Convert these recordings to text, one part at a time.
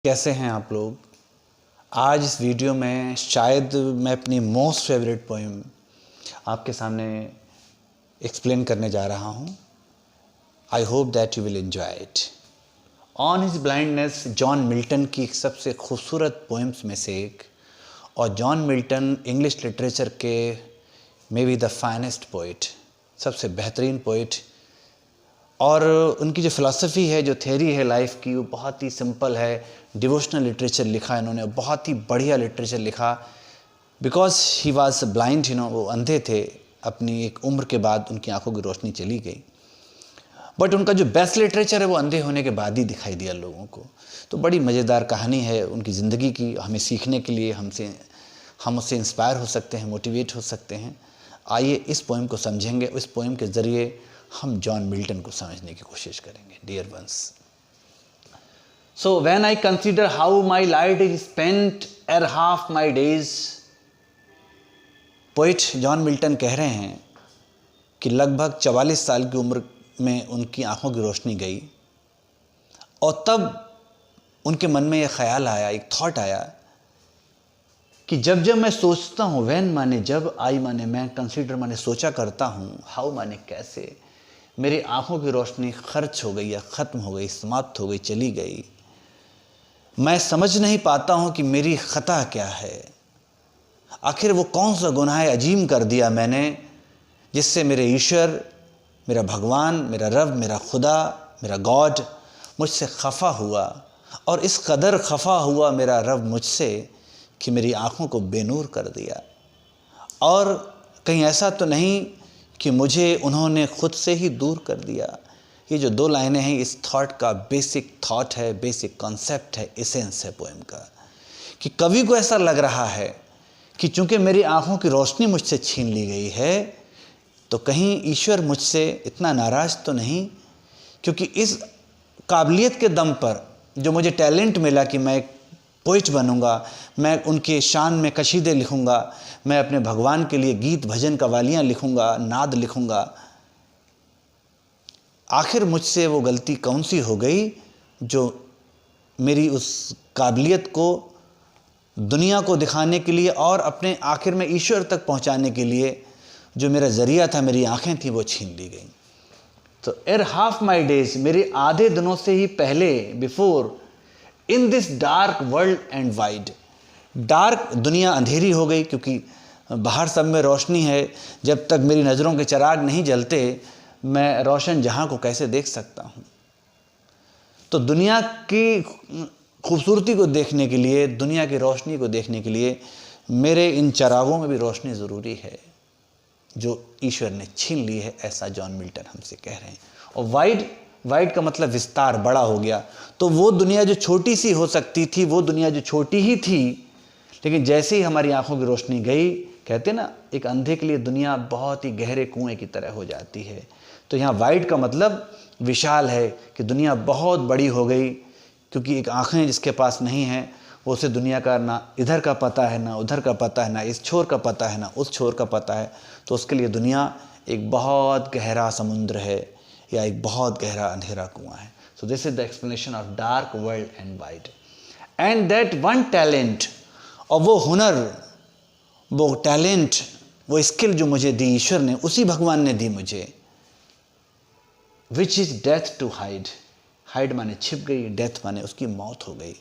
कैसे हैं आप लोग। आज इस वीडियो में शायद मैं अपनी मोस्ट फेवरेट पोएम आपके सामने एक्सप्लेन करने जा रहा हूँ। I hope that you will enjoy it. On his blindness John Milton की एक सबसे खूबसूरत पोएम्स में से एक, और जॉन मिल्टन इंग्लिश लिटरेचर के may be the finest poet, सबसे बेहतरीन पोइट। और उनकी जो फ़िलासफ़ी है, जो थ्योरी है लाइफ की, वो बहुत ही सिंपल है। डिवोशनल लिटरेचर लिखा इन्होंने, बहुत ही बढ़िया लिटरेचर लिखा। बिकॉज ही वॉज ब्लाइंड, वो अंधे थे। अपनी एक उम्र के बाद उनकी आंखों की रोशनी चली गई, बट उनका जो बेस्ट लिटरेचर है वो अंधे होने के बाद ही दिखाई दिया लोगों को। तो बड़ी मज़ेदार कहानी है उनकी ज़िंदगी की, हमें सीखने के लिए, हम उससे इंस्पायर हो सकते हैं, मोटिवेट हो सकते हैं। आइए इस पोएम को समझेंगे। इस पोएम के ज़रिए हम जॉन मिल्टन को समझने की कोशिश करेंगे। Dear ones, so when I consider how my light is spent ere half my days. Poet John Milton कह रहे हैं कि लगभग 44 साल की उम्र में उनकी आंखों की रोशनी गई, और तब उनके मन में यह ख्याल आया, एक थॉट आया कि जब जब मैं सोचता हूँ, व्हेन माने जब, आई माने मैं, कंसीडर माने सोचा करता हूँ, हाउ माने कैसे, मेरी आंखों की रोशनी खर्च हो गई या ख़त्म हो गई, समाप्त हो गई, चली गई। मैं समझ नहीं पाता हूँ कि मेरी ख़ता क्या है। आखिर वो कौन सा गुनाह अजीम कर दिया मैंने, जिससे मेरे ईश्वर, मेरा भगवान, मेरा रब, मेरा खुदा, मेरा गॉड मुझसे खफा हुआ। और इस कदर खफा हुआ मेरा रब मुझसे कि मेरी आंखों को बेनूर कर दिया। और कहीं ऐसा तो नहीं कि मुझे उन्होंने खुद से ही दूर कर दिया। ये जो दो लाइनें हैं, इस थॉट का बेसिक थॉट है, बेसिक कॉन्सेप्ट है, एसेंस है पोएम का। कि कवि को ऐसा लग रहा है कि चूंकि मेरी आंखों की रोशनी मुझसे छीन ली गई है, तो कहीं ईश्वर मुझसे इतना नाराज़ तो नहीं, क्योंकि इस काबिलियत के दम पर जो मुझे टैलेंट मिला कि मैं एक पोइट बनूंगा, मैं उनके शान में कशीदे लिखूंगा, मैं अपने भगवान के लिए गीत भजन कवालियाँ लिखूंगा, नाद लिखूंगा। आखिर मुझसे वो गलती कौन सी हो गई जो मेरी उस काबिलियत को दुनिया को दिखाने के लिए और अपने आखिर में ईश्वर तक पहुंचाने के लिए जो मेरा ज़रिया था, मेरी आंखें थी, वो छीन ली गई। तो एर हाफ माई डेज, मेरे आधे दिनों से ही पहले, before, in this dark world and wide. Dark, दुनिया अंधेरी हो गई, क्योंकि बाहर सब में रोशनी है। जब तक मेरी नज़रों के चिराग नहीं जलते, मैं रोशन जहां को कैसे देख सकता हूं। तो दुनिया की खूबसूरती को देखने के लिए, दुनिया की रोशनी को देखने के लिए मेरे इन चिरागों में भी रोशनी ज़रूरी है, जो ईश्वर ने छीन ली है। ऐसा जॉन मिल्टन हमसे कह रहे हैं। और वाइड का मतलब विस्तार, बड़ा हो गया। तो वो दुनिया जो छोटी सी हो सकती थी, वो दुनिया जो छोटी ही थी, लेकिन जैसे ही हमारी आंखों की रोशनी गई, कहते ना, एक अंधे के लिए दुनिया बहुत ही गहरे कुएं की तरह हो जाती है। तो यहाँ वाइड का मतलब विशाल है, कि दुनिया बहुत बड़ी हो गई, क्योंकि एक आंखें जिसके पास नहीं हैं, वो उसे दुनिया का ना इधर का पता है, ना उधर का पता है, ना इस छोर का पता है, ना उस छोर का पता है। तो उसके लिए दुनिया एक बहुत गहरा समुद्र है, या एक बहुत गहरा अंधेरा कुआं है। So this is the explanation of dark world and wide. And that one talent, और वो हुनर, वो टैलेंट, वो स्किल जो मुझे दी ईश्वर ने, उसी भगवान ने दी मुझे, which is death to hide. Hide माने छिप गई, डेथ माने उसकी मौत हो गई।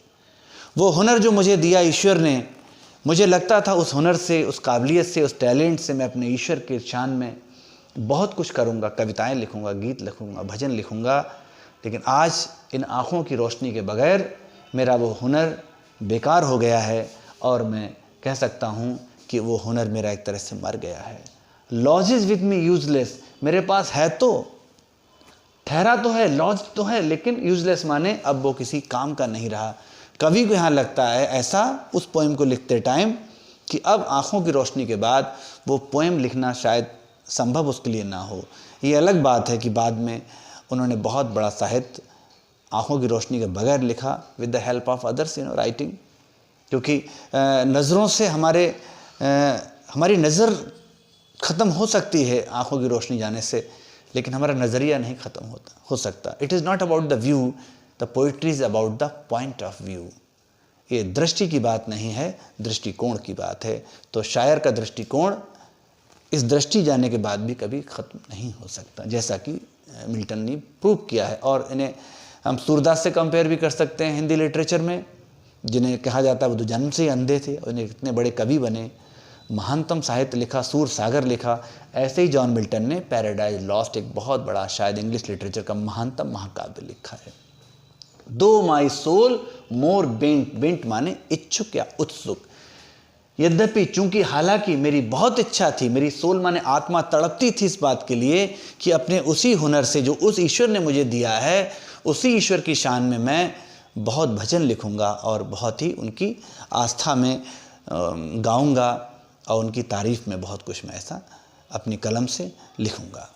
वो हुनर जो मुझे दिया ईश्वर ने, मुझे लगता था उस हुनर से, उस काबिलियत से, उस टैलेंट से मैं अपने ईश्वर के शान में बहुत कुछ करूँगा, कविताएं लिखूँगा, गीत लिखूँगा, भजन लिखूँगा। लेकिन आज इन आँखों की रोशनी के बगैर मेरा वो हुनर बेकार हो गया है, और मैं कह सकता हूँ कि वो हुनर मेरा एक तरह से मर गया है। Lodged is with me useless, मेरे पास है तो, ठहरा तो है, लॉज तो है, लेकिन यूजलेस माने अब वो किसी काम का नहीं रहा। कवि को यहाँ लगता है ऐसा उस पोएम को लिखते टाइम, कि अब आँखों की रोशनी के बाद वो पोएम लिखना शायद संभव उसके लिए ना हो। ये अलग बात है कि बाद में उन्होंने बहुत बड़ा साहित्य आँखों की रोशनी के बगैर लिखा, with the help of others, writing. क्योंकि नज़रों से हमारी नज़र ख़त्म हो सकती है आँखों की रोशनी जाने से, लेकिन हमारा नज़रिया नहीं ख़त्म हो सकता। It is not about the view, the poetry is about the point of view. ये दृष्टि की बात नहीं है, दृष्टिकोण की बात है। तो शायर का दृष्टिकोण इस दृष्टि जाने के बाद भी कभी ख़त्म नहीं हो सकता, जैसा कि मिल्टन ने प्रूव किया है। और इन्हें हम सूरदास से कंपेयर भी कर सकते हैं हिंदी लिटरेचर में, जिन्हें कहा जाता है वो तो जन्म से ही अंधे थे और इन्हें इतने बड़े कवि बने, महानतम साहित्य लिखा, सूर सागर लिखा। ऐसे ही जॉन मिल्टन ने पैराडाइज लॉस्ट एक बहुत बड़ा, शायद इंग्लिश लिटरेचर का महानतम महाकाव्य लिखा है। Though my soul more bent, bent माने इच्छुक या उत्सुक, यद्यपि चूंकि हालांकि मेरी बहुत इच्छा थी, मेरी सोल माने आत्मा तड़पती थी इस बात के लिए कि अपने उसी हुनर से जो उस ईश्वर ने मुझे दिया है, उसी ईश्वर की शान में मैं बहुत भजन लिखूंगा और बहुत ही उनकी आस्था में गाऊंगा और उनकी तारीफ में बहुत कुछ मैं ऐसा अपनी कलम से लिखूंगा।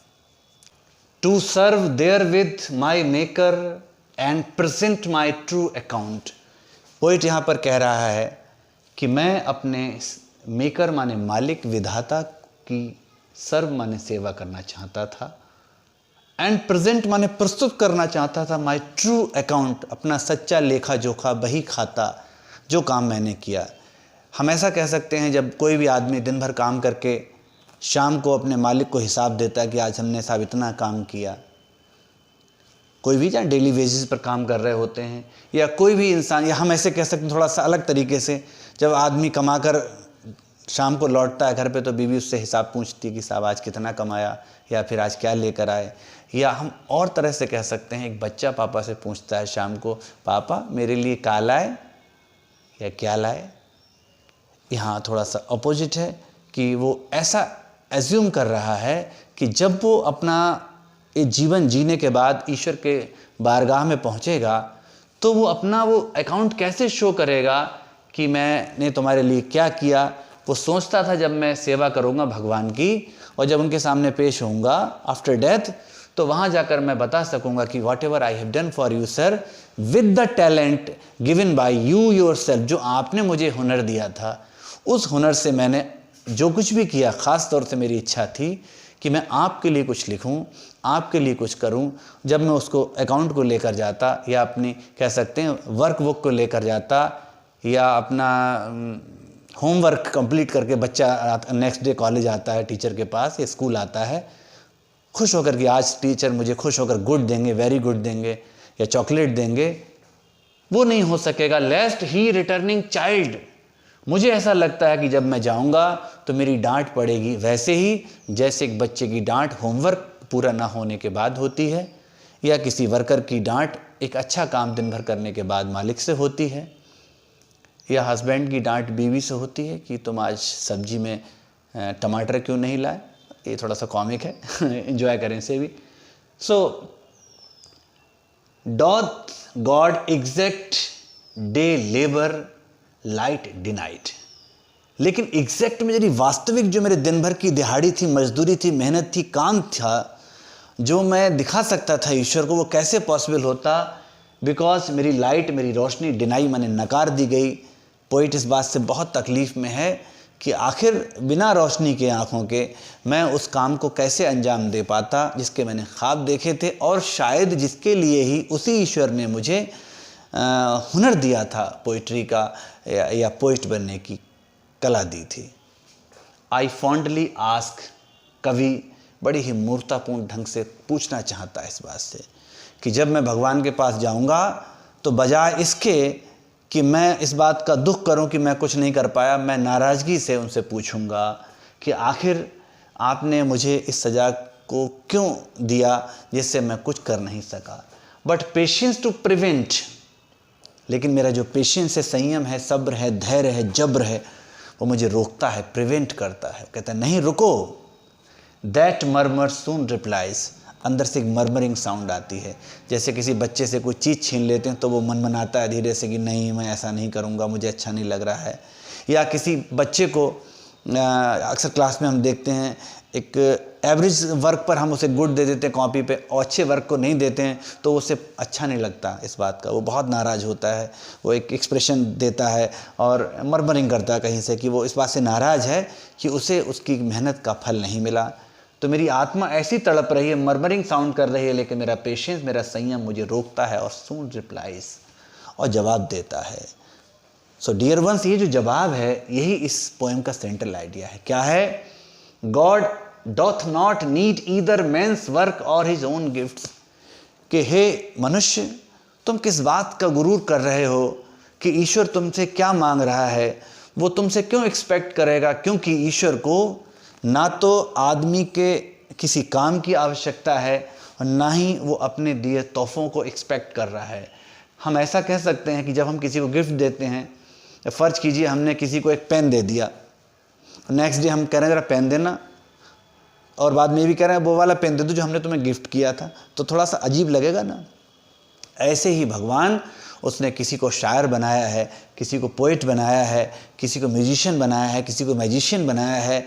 To serve therewith my Maker and present my true account. Poet यहाँ पर कह रहा है कि मैं अपने मेकर माने मालिक, विधाता की सर्व माने सेवा करना चाहता था, एंड प्रेजेंट माने प्रस्तुत करना चाहता था माई ट्रू अकाउंट, अपना सच्चा लेखा जोखा, बही खाता जो काम मैंने किया। हम ऐसा कह सकते हैं, जब कोई भी आदमी दिन भर काम करके शाम को अपने मालिक को हिसाब देता है कि आज हमने साहब इतना काम किया, कोई भी जहाँ डेली बेसिस पर काम कर रहे होते हैं, या कोई भी इंसान, या हम ऐसे कह सकते हैं थोड़ा सा अलग तरीके से, जब आदमी कमाकर शाम को लौटता है घर पे तो बीवी उससे हिसाब पूछती है कि साहब आज कितना कमाया, या फिर आज क्या लेकर आए। या हम और तरह से कह सकते हैं, एक बच्चा पापा से पूछता है शाम को, पापा मेरे लिए क्या लाए या क्या लाए। यहाँ थोड़ा सा अपोजिट है कि वो ऐसा एज्यूम कर रहा है कि जब वो अपना ये जीवन जीने के बाद ईश्वर के बारगाह में पहुँचेगा तो वो अपना वो अकाउंट कैसे शो करेगा कि मैंने तुम्हारे लिए क्या किया। वो सोचता था जब मैं सेवा करूँगा भगवान की और जब उनके सामने पेश होऊंगा आफ्टर डेथ, तो वहाँ जाकर मैं बता सकूँगा कि what ever I have done for you sir with the talent given by you yourself, जो आपने मुझे हुनर दिया था, उस हुनर से मैंने जो कुछ भी किया, ख़ास तौर से मेरी इच्छा थी कि मैं आपके लिए कुछ लिखूं, आपके लिए कुछ करूं। जब मैं उसको अकाउंट को लेकर जाता, या अपनी कह सकते हैं वर्क बुक को लेकर जाता, या अपना होमवर्क कंप्लीट करके बच्चा नेक्स्ट डे कॉलेज आता है टीचर के पास या स्कूल आता है, खुश होकर कि आज टीचर मुझे खुश होकर गुड देंगे, वेरी गुड देंगे या चॉकलेट देंगे, वो नहीं हो सकेगा। लेस्ट ही रिटर्निंग चाइल्ड, मुझे ऐसा लगता है कि जब मैं जाऊंगा तो मेरी डांट पड़ेगी, वैसे ही जैसे एक बच्चे की डांट होमवर्क पूरा ना होने के बाद होती है, या किसी वर्कर की डांट एक अच्छा काम दिन भर करने के बाद मालिक से होती है, या हस्बैंड की डांट बीवी से होती है कि तुम आज सब्जी में टमाटर क्यों नहीं लाए। ये थोड़ा सा कॉमिक है, एंजॉय करें इसे भी। So doth God exact day labour light denied, लेकिन एग्जैक्ट में यदि वास्तविक जो मेरे दिन भर की दिहाड़ी थी, मजदूरी थी, मेहनत थी, काम था, जो मैं दिखा सकता था ईश्वर को, वो कैसे पॉसिबल होता। बिकॉज मेरी लाइट, मेरी रोशनी डिनाई माने नकार दी गई। पोइट इस बात से बहुत तकलीफ़ में है कि आखिर बिना रोशनी के आँखों के मैं उस काम को कैसे अंजाम दे पाता जिसके मैंने ख्वाब देखे थे, और शायद जिसके लिए ही उसी ईश्वर ने मुझे हुनर दिया था, पोइट्री का या पोइट बनने की कला दी थी। आई फॉन्डली आस्क, कवि बड़ी ही मूर्तापूर्ण ढंग से पूछना चाहता है इस बात से कि जब मैं भगवान के पास जाऊंगा तो बजाय इसके कि मैं इस बात का दुख करूं कि मैं कुछ नहीं कर पाया, मैं नाराज़गी से उनसे पूछूंगा कि आखिर आपने मुझे इस सज़ा को क्यों दिया जिससे मैं कुछ कर नहीं सका। बट पेशेंस टू प्रिवेंट, लेकिन मेरा जो पेशेंस है, संयम है, सब्र है, धैर्य है, जब्र है, वो मुझे रोकता है, प्रिवेंट करता है, कहता है नहीं रुको। दैट मर्मर सून रिप्लाइज, अंदर से एक मर्मरिंग साउंड आती है, जैसे किसी बच्चे से कोई चीज़ छीन लेते हैं तो वो मनमनाता है धीरे से कि नहीं मैं ऐसा नहीं करूँगा, मुझे अच्छा नहीं लग रहा है। या किसी बच्चे को अक्सर क्लास में हम देखते हैं, एक एवरेज वर्क पर हम उसे गुड दे देते हैं कॉपी पे, और अच्छे वर्क को नहीं देते हैं तो उसे अच्छा नहीं लगता इस बात का, वो बहुत नाराज़ होता है, वो एक एक्सप्रेशन देता है और मर्मरिंग करता है कहीं से कि वो इस बात से नाराज़ है कि उसे उसकी मेहनत का फल नहीं मिला। तो मेरी आत्मा ऐसी तड़प रही है, मर्मरिंग साउंड कर रही है, लेकिन मेरा पेशेंस, मेरा संयम मुझे रोकता है, और सून रिप्लाइज, और जवाब देता है। सो डियर वंस, ये जो जवाब है यही इस पोएम का सेंट्रल आइडिया है। क्या है? God doth not need either man's work or his own gifts. कि हे मनुष्य, तुम किस बात का गुरूर कर रहे हो कि ईश्वर तुमसे क्या मांग रहा है, वो तुमसे क्यों एक्सपेक्ट करेगा, क्योंकि ईश्वर को ना तो आदमी के किसी काम की आवश्यकता है और ना ही वो अपने दिए तोहफों को एक्सपेक्ट कर रहा है। हम ऐसा कह सकते हैं कि जब हम किसी को गिफ्ट देते हैं, फ़र्ज़ कीजिए हमने किसी को एक पेन दे दिया, नेक्स्ट डे हम कह रहे हैं ज़रा पेन देना, और बाद में भी कह रहे हैं वो वाला पेन दे दो जो हमने तुम्हें गिफ्ट किया था, तो थोड़ा सा अजीब लगेगा ना। ऐसे ही भगवान, उसने किसी को शायर बनाया है, किसी को पोइट बनाया है, किसी को म्यूजिशियन बनाया है, किसी को मैजिशियन बनाया है।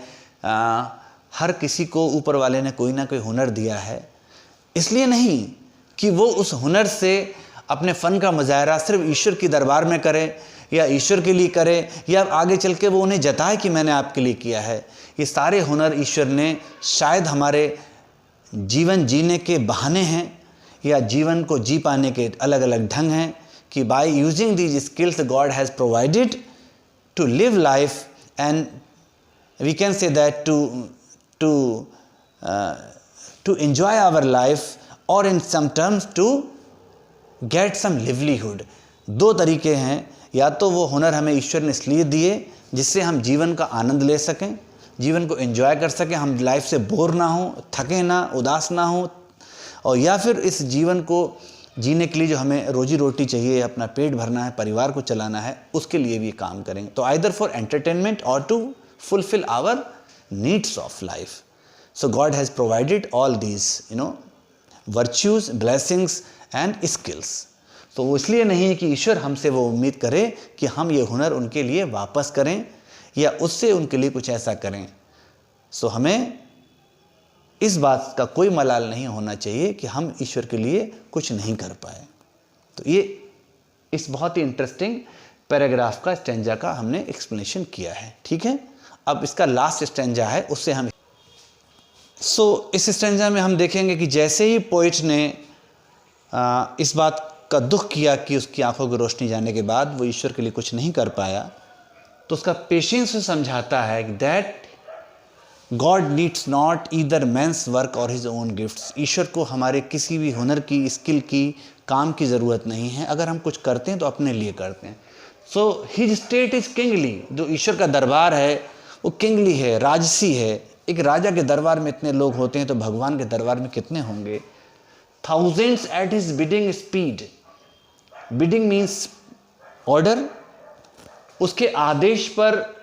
हर किसी को ऊपर वाले ने कोई ना कोई हुनर दिया है। इसलिए नहीं कि वो उस हुनर से अपने फ़न का मुजाहरा सिर्फ ईश्वर की दरबार में करे या ईश्वर के लिए करे या आगे चल के वो उन्हें जताए कि मैंने आपके लिए किया है। ये सारे हुनर ईश्वर ने शायद हमारे जीवन जीने के बहाने हैं या जीवन को जी पाने के अलग अलग ढंग हैं कि by using these skills God has provided to live life, and we can say that to enjoy our life or in some terms to get some livelihood। दो तरीके हैं, या तो वो हुनर हमें ईश्वर ने इसलिए दिए जिससे हम जीवन का आनंद ले सकें, जीवन को एंजॉय कर सकें, हम लाइफ से बोर ना हो, थके ना, उदास ना हो, और या फिर इस जीवन को जीने के लिए जो हमें रोजी रोटी चाहिए, अपना पेट भरना है, परिवार को चलाना है, उसके लिए भी काम करेंगे। तो either for entertainment or to fulfil our needs of life. So God has provided all these, virtues, blessings and skills। तो वो इसलिए नहीं है कि ईश्वर हमसे वो उम्मीद करे कि हम ये हुनर उनके लिए वापस करें या उससे उनके लिए कुछ ऐसा करें। सो हमें इस बात का कोई मलाल नहीं होना चाहिए कि हम ईश्वर के लिए कुछ नहीं कर पाए। तो ये इस बहुत ही इंटरेस्टिंग पैराग्राफ का स्टैंजा का हमने एक्सप्लेनेशन किया है। ठीक है, अब इसका लास्ट स्टैंजा है, उससे हम इस स्टैंजा में हम देखेंगे कि जैसे ही पोइट ने इस बात का दुख किया कि उसकी आंखों की रोशनी जाने के बाद वो ईश्वर के लिए कुछ नहीं कर पाया, तो उसका पेशेंस से समझाता है कि that God needs not either man's work or his own gifts. ईश्वर को हमारे किसी भी हुनर की, स्किल की, काम की ज़रूरत नहीं है। अगर हम कुछ करते हैं तो अपने लिए करते हैं। So his state is kingly. जो ईश्वर का दरबार है वो किंगली है, राजसी है। एक राजा के दरबार में इतने लोग होते हैं तो भगवान के दरबार में कितने होंगे? Thousands at his bidding speed. Bidding means order. उसके आदेश पर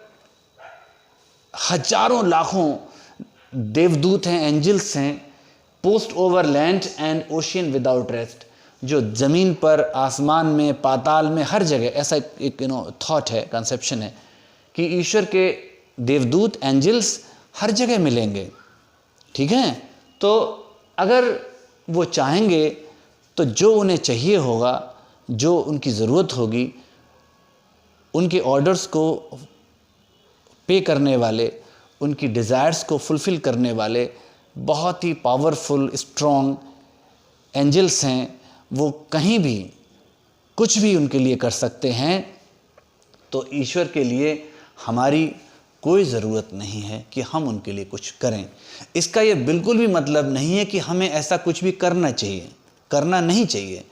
हजारों लाखों देवदूत हैं, एंजल्स हैं, post over land and ocean without rest. जो ज़मीन पर, आसमान में, पाताल में, हर जगह ऐसा एक थॉट है, कंसेप्शन है कि ईश्वर के देवदूत, एंजल्स हर जगह मिलेंगे। ठीक है, तो अगर वो चाहेंगे तो जो उन्हें चाहिए होगा, जो उनकी ज़रूरत होगी, उनके ऑर्डर्स को पे करने वाले, उनकी डिज़ायर्स को फुलफ़िल करने वाले बहुत ही पावरफुल, स्ट्रॉन्ग एंजल्स हैं। वो कहीं भी कुछ भी उनके लिए कर सकते हैं। तो ईश्वर के लिए हमारी कोई ज़रूरत नहीं है कि हम उनके लिए कुछ करें। इसका ये बिल्कुल भी मतलब नहीं है कि हमें ऐसा कुछ भी करना चाहिए, करना नहीं चाहिए।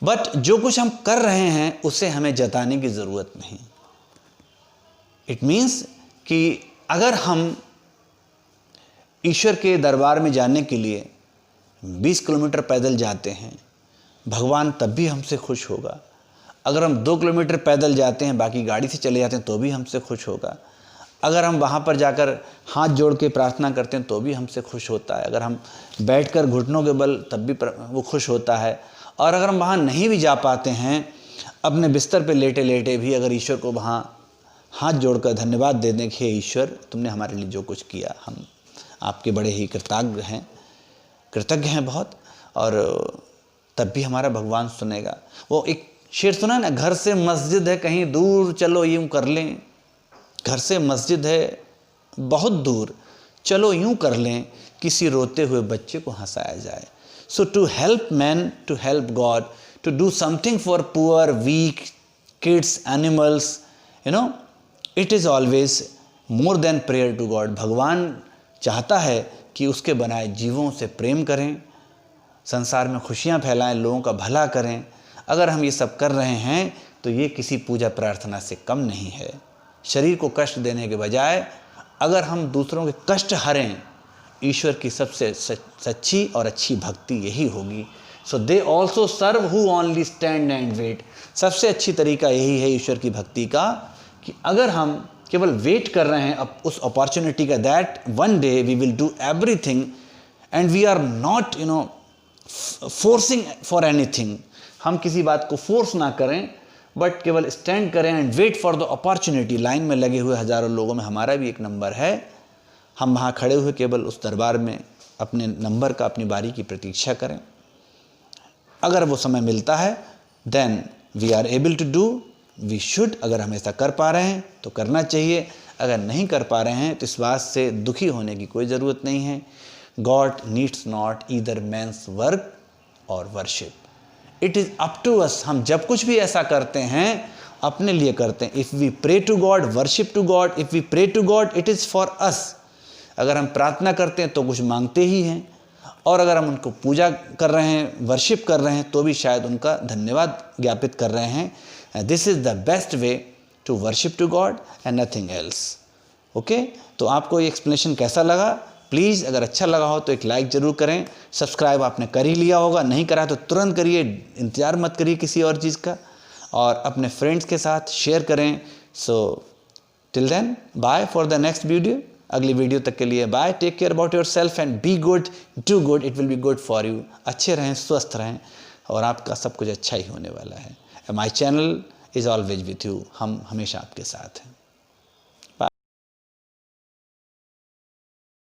बट जो कुछ हम कर रहे हैं उसे हमें जताने की ज़रूरत नहीं। इट मीन्स कि अगर हम ईश्वर के दरबार में जाने के लिए 20 किलोमीटर पैदल जाते हैं, भगवान तब भी हमसे खुश होगा। अगर हम 2 किलोमीटर पैदल जाते हैं, बाकी गाड़ी से चले जाते हैं, तो भी हमसे खुश होगा। अगर हम वहाँ पर जाकर हाथ जोड़ के प्रार्थना करते हैं तो भी हमसे खुश होता है। अगर हम बैठकर घुटनों के बल, तब भी वो खुश होता है। और अगर हम वहाँ नहीं भी जा पाते हैं, अपने बिस्तर पे लेटे लेटे भी अगर ईश्वर को वहाँ हाथ जोड़कर धन्यवाद दे दें कि हे ईश्वर, तुमने हमारे लिए जो कुछ किया, हम आपके बड़े ही कृतज्ञ हैं बहुत, और तब भी हमारा भगवान सुनेगा। वो एक शेर सुना ना, घर से मस्जिद है कहीं दूर, चलो यूँ कर लें। घर से मस्जिद है बहुत दूर, चलो यूँ कर लें, किसी रोते हुए बच्चे को हंसाया जाए। So to help man, to help God, to do something for poor, weak, kids, animals, it is always more than prayer to God. भगवान चाहता है कि उसके बनाए जीवों से प्रेम करें, संसार में खुशियाँ फैलाएं, लोगों का भला करें। अगर हम ये सब कर रहे हैं तो ये किसी पूजा प्रार्थना से कम नहीं है। शरीर को कष्ट देने के बजाय अगर हम दूसरों के कष्ट हरें, ईश्वर की सबसे सच्ची और अच्छी भक्ति यही होगी। So they also serve who only stand and wait. सबसे अच्छी तरीका यही है ईश्वर की भक्ति का कि अगर हम केवल वेट कर रहे हैं उस अपॉर्चुनिटी का, that one day we will do everything and we are not forcing for anything. हम किसी बात को फोर्स ना करें, बट केवल स्टैंड करें and wait for the opportunity. Line में लगे हुए हज़ारों लोगों में हमारा भी एक नंबर है। हम वहाँ खड़े हुए केवल उस दरबार में अपने नंबर का, अपनी बारी की प्रतीक्षा करें। अगर वो समय मिलता है then we are able to do, we should. अगर हम ऐसा कर पा रहे हैं तो करना चाहिए, अगर नहीं कर पा रहे हैं तो इस बात से दुखी होने की कोई ज़रूरत नहीं है। God needs not either man's work और worship, it is up to us. हम जब कुछ भी ऐसा करते हैं अपने लिए करते हैं। If we pray to God, worship to God, if we pray to God it is for us. अगर हम प्रार्थना करते हैं तो कुछ मांगते ही हैं, और अगर हम उनको पूजा कर रहे हैं, वर्शिप कर रहे हैं, तो भी शायद उनका धन्यवाद ज्ञापित कर रहे हैं। This is the best way to worship to God and nothing else. Okay, तो आपको ये एक्सप्लेनेशन कैसा लगा? प्लीज़ अगर अच्छा लगा हो तो एक लाइक ज़रूर करें। सब्सक्राइब आपने कर ही लिया होगा, नहीं करा तो तुरंत करिए, इंतज़ार मत करिए किसी और चीज़ का, और अपने फ्रेंड्स के साथ शेयर करें। So till then, bye for the next video. अगली वीडियो तक के लिए bye. Take care about yourself and be good, do good, it will be good for you. अच्छे रहें, स्वस्थ रहें, और आपका सब कुछ अच्छा ही होने वाला है। My channel is always with you. हम हमेशा आपके साथ हैं।